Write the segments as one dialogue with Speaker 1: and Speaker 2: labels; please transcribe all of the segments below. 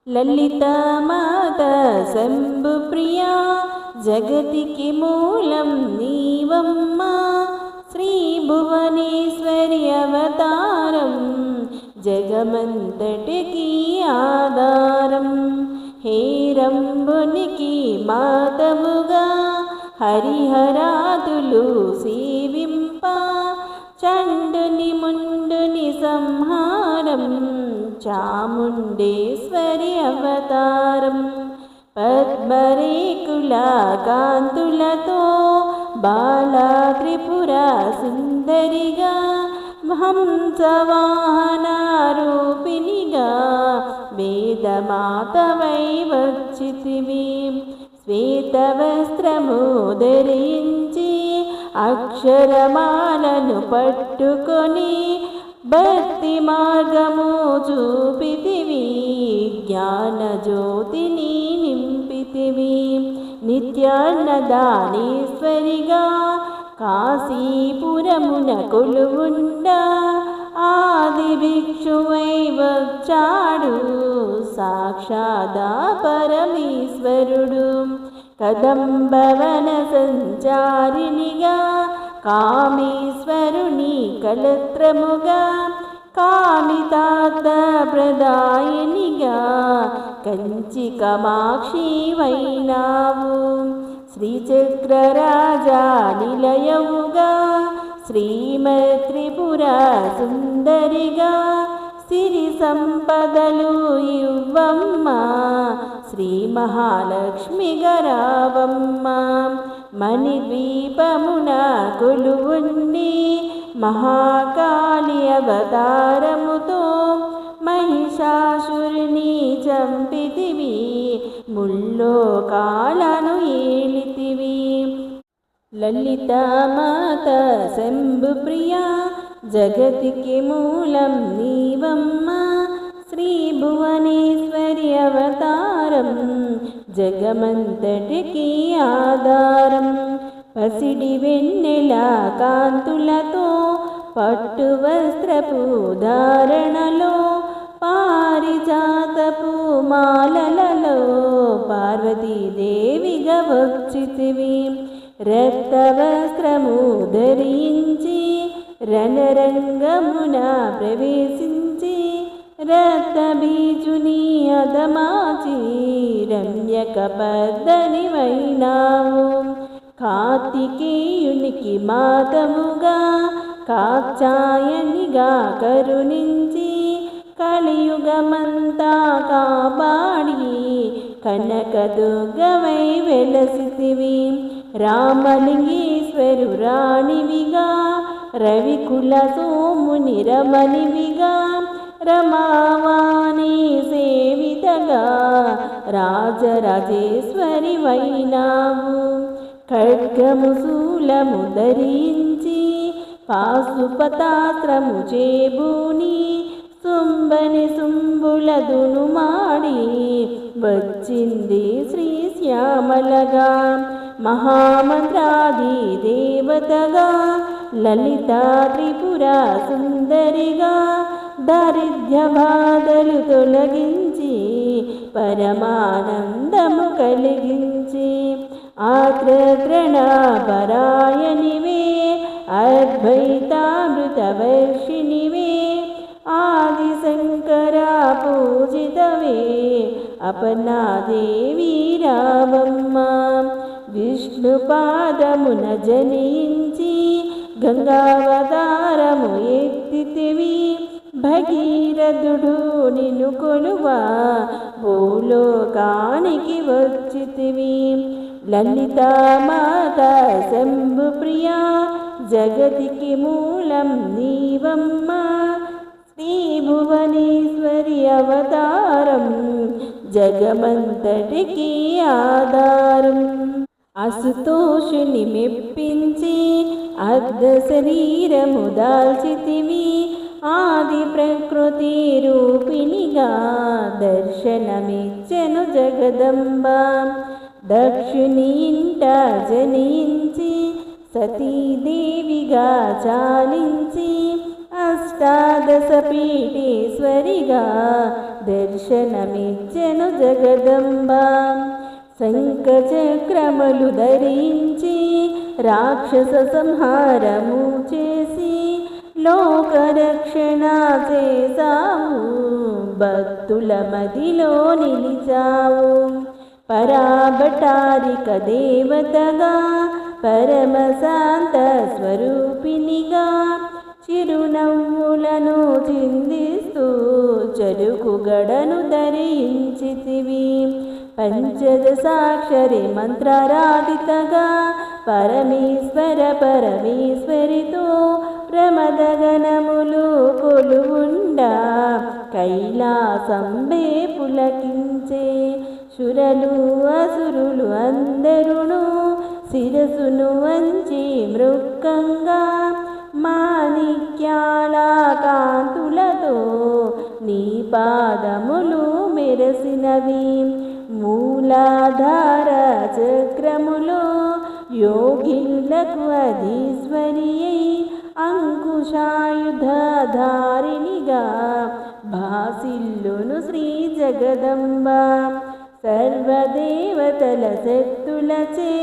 Speaker 1: లలితా మాత శంభుప్రియా జగతికి మూలం నీవమ్మా శ్రీ భువనేశ్వరి అవతారం జగమంతటికి ఆధారం హేరంబునికి మాతవుగా హరిహరాదులు సేవింప చండుని ముండుని సంహారం చాముండేశ్వరి అవతారం పద్మరేకుల కాంతులతో బాలా త్రిపుర సుందరిగా హంసవాహనారూపిణిగా వేదమాతవై వచ్చితివి శ్వేతవస్త్రము ధరించి అక్షరమాలను పట్టుకొని భక్తి మార్గము చూపితివి జ్ఞానజ్యోతిని నింపితివి నిత్యాన్నదానేశ్వరిగా కాశీపురమున కొలువుండా ఆది భిక్షువై వచ్చాడు సాక్షాదా పరమేశ్వరుడు కదంబవన సంచారినిగా కామేశ్వరుని కలత్రముగా కామితార్థ ప్రదాయనిగా కంచి కామాక్షి వైనావు శ్రీచక్రరాజా నిలయముగా శ్రీమత్రిపుర సుందరిగా సిరి సంపదలు ఇవ్వమ్మ శ్రీ మహాలక్ష్మి గరావమ్మ మణిద్వీపమున కొలువుండి మహాకాళి అవతారముతో మహిషాసురుని చంపితివి ముల్లోకాలను ఏలితివి లలితా మాత శంభుప్రియా జగతికి మూలం నీవమ్మా శ్రీ భువనేశ్వరి అవతారం జగమంతటికి ఆధారం పసిడి వెన్నెల కాంతులతో పట్టు వస్త్రపు ధారణలో పారిజాతపు మాలలలో పార్వతీదేవిగా వచ్చితివి రక్తవస్త్రము ధరించి రణరంగమున ప్రవేశించి రక్తబీజుని అదమాచి రమ్యక పద్దని వైనావు కార్తికేయునికి మాతముగా కాచాయనిగా కరుణించి కలియుగమంతా కాపాడి కనకదుర్గవై వెలసితివి రామలింగేశ్వరు రాణివిగా రవికుల సోముని రమణివిగా రమావాణి సేవితగా రాజరాజేశ్వరి వైనావు ఖడ్గము శూలము ధరించి పాశుపతాస్త్రము చేబూని సుంబని సుంబులదును మాడి వచ్చింది శ్రీ శ్యామలగా మహామంత్రాది దేవతగా లలితా త్రిపుర సుందరిగా దారిద్ర్య బాధలు తొలగించి పరమానందము కలిగించి ఆత్రత్రణ పరాయణివే అద్వైతామృతవర్షిణివే ఆదిశంకర పూజితవే అపర్ణాదేవి రావమ్మ విష్ణు పాదమున జనించి గంగావతారము ఎత్తితివి భగీరథుడు నిన్ను కొలువా భూలోకానికి వచ్చితివి లలితా మాత శంభుప్రియా జగతికి మూలం నీవమ్మ శ్రీ భువనేశ్వరి అవతారం జగమంతటికి ఆధారం అసుతోషుని మెప్పించి అర్ధ శరీరము దాల్చితివి ఆది ప్రకృతి రూపిణిగా దర్శనమిచ్చెను జగదంబ దక్షిణి ఇంట జనించి సతీదేవిగా చాలించి అష్ట అష్టాదశపీఠేశ్వరిగా దర్శనమిచ్చెను జగదంబ. శంఖచక్రములు ధరించి రాక్షస సంహారము చేసి లోకరక్షణ చేసావు, భక్తుల మదిలో నిలిచావు. పరాభటారిక దేవతగా పరమశాంత స్వరూపినిగా చిరునవ్వులను చిందిస్తూ చెరుకు గడను ధరించితివి. పంచదశాక్షరి మంత్రారాధితగా పరమేశ్వరితో ప్రమదగణములు కొలువుండా కైలాసంబే పులకించే. శురలు అసురులు అందరును శిరసును వంచి మృక్కంగా మాణిక్యాల కాంతులతో నీ పాదములు మెరసినవి. మూలాధార చక్రములో యోగిలకు అధీశ్వరి అంకుశాయుధారినిగా భాసిల్లును శ్రీ జగదంబ. సర్వదేవతల శక్తులచే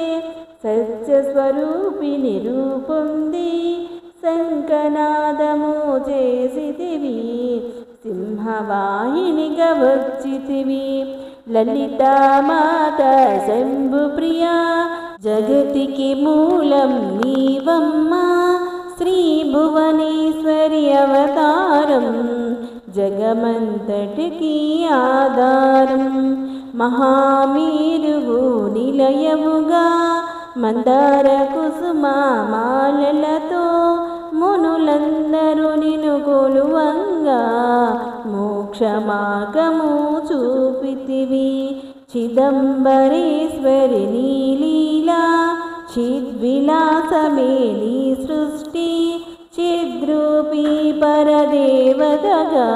Speaker 1: సత్యస్వరూపిణి రూపొంది శంఖనాదము చేసితివి, సింహవాహినిగా వచ్చితివి. లలితామాత శంభుప్రియా జగతికి మూలం నీవమ్మ. శ్రీ భువనేశ్వరి అవతారం జగమంతటికి ఆధారం. మహామీరువు నిలయముగా మందార కుసుమాలతో మునులందరూ నిన్ను కొలువంగా మోక్షమార్గము చూపితివి. చిదంబరేశ్వరి నీలీలా చిద్విలాసమే నీ సృష్టి. చిద్రూపీ పరదేవతగా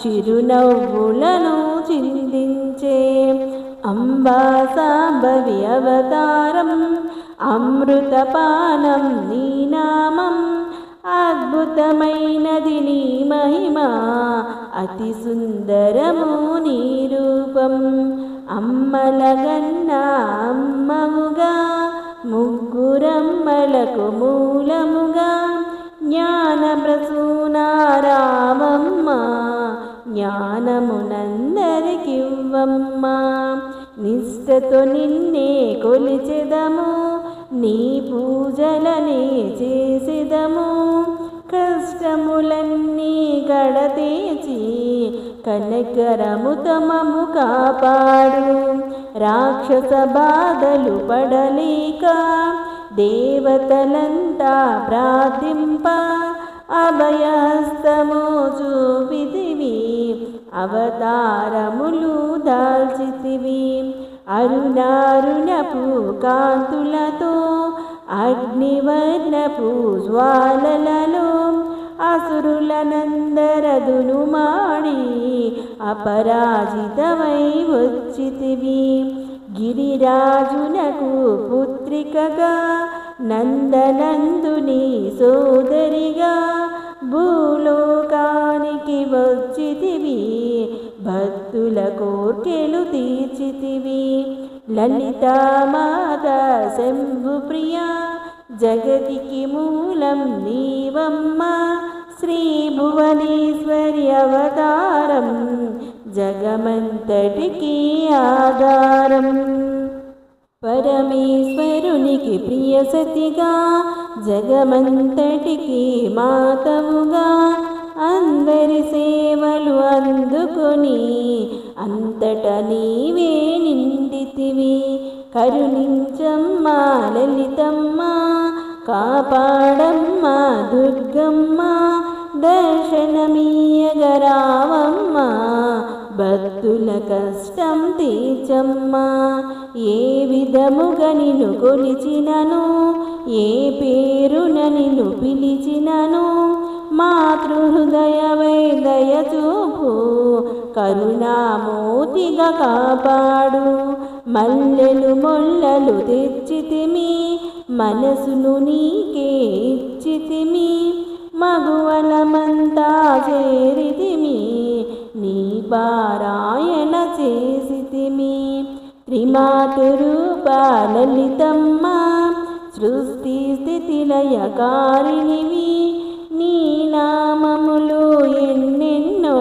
Speaker 1: చిరునవ్వులను చిందించే. అంబా సాంబవి అవతారం అమృతపానం నీ నామం. అద్భుతమైనది నీ మహిమ, అతి సుందరము నీ రూపం. అమ్మలగన్న అమ్మవుగా ముగ్గురమ్మలకు మూలముగా జ్ఞాన ప్రసూనారామమ్మ. జ్ఞానమునందరికివ్వమ్మ. నిష్ఠతో నిన్నే కొలిచెదము, నీ పూజలనే చేసెదము. కష్టములన్నీ గడతేచి కనకరముతో మమ్ము కాపాడు. రాక్షస బాధలు పడలేక దేవతలంతా ప్రార్థింప అభయహస్తము చూపితివి. అవతారములు దాల్చితివి. అరుణారుణపు కాంతులతో అగ్నివర్ణపు జ్వాలలలో అసురులనందరదును మాడి అపరాజితమై వచ్చితివి. గిరిరాజునకు పుత్రికగా నందనందుని సోదరిగా భూలోకానికి వచ్చితివి. భక్తుల కోర్కెలు తీర్చితివి. లలితామాత శంభుప్రియా జగతికి మూలం నీవమ్మ. శ్రీ భువనేశ్వరి అవతారం జగమంతటికి ఆధారం. పరమేశ్వరునికి ప్రియ సతిగా జగమంతటికి మాతవుగా అందరి సేవలు అందుకొని అంతట నీవే నిండితివి. కరుణించమ్మ లలితమ్మ, కాపాడమ్మ దుర్గమ్మ, దర్శనమీయగరావమ్మ, భక్తుల కష్టం తీర్చమ్మ. ఏ విధముగా నిన్ను కొలిచినను, ఏ పేరున నిన్ను పిలిచినను, మాతృహృదయమై దయచూపు, కరుణామూర్తిగా కాపాడు. మల్లెలు మొల్లలు తెచ్చితిమి, మనసును నీకే ఇచ్చితిమి. మగువలమంతా చేరితిమి నీ పారాయణ చేసితిమి త్రిమాతురూప లలితమ్మ సృష్టి స్థితి లయకారిణివి నీ నామములు ఎన్నెన్నో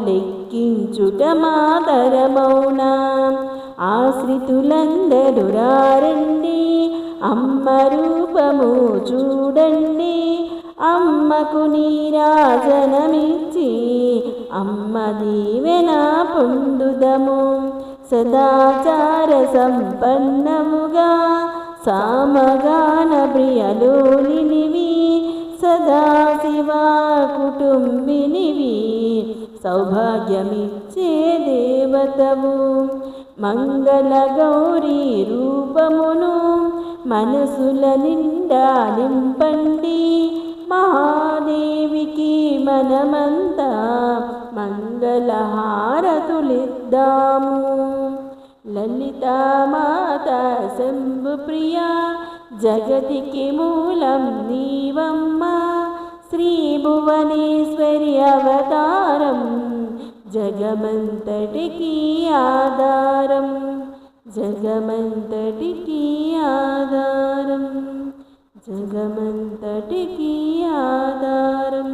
Speaker 1: లెక్కించుట మాతరమౌనా ఆశ్రితులందరూ రండి అమ్మ రూపము చూడండి అమ్మకు నీరాజనమిచ్చి అమ్మ దీవెన పొందుదము సదాచార సంపన్నముగా సామగాన ప్రియలోలినివి సదాశివ కుటుంబినివి సౌభాగ్యమిచ్చే దేవతవు మంగళ గౌరీ రూపమును మనసుల నిండా నింపండి మహాదేవికి మనమంతా మంగళహారతులిద్దాము లలితామాత శంభుప్రియ జగతికి మూలం నీవమ్మ శ్రీ భువనేశ్వరి అవతారం జగమంతటికి ఆధారం జగమంతటికి ఆధారం జగమంతటికి ఆధారం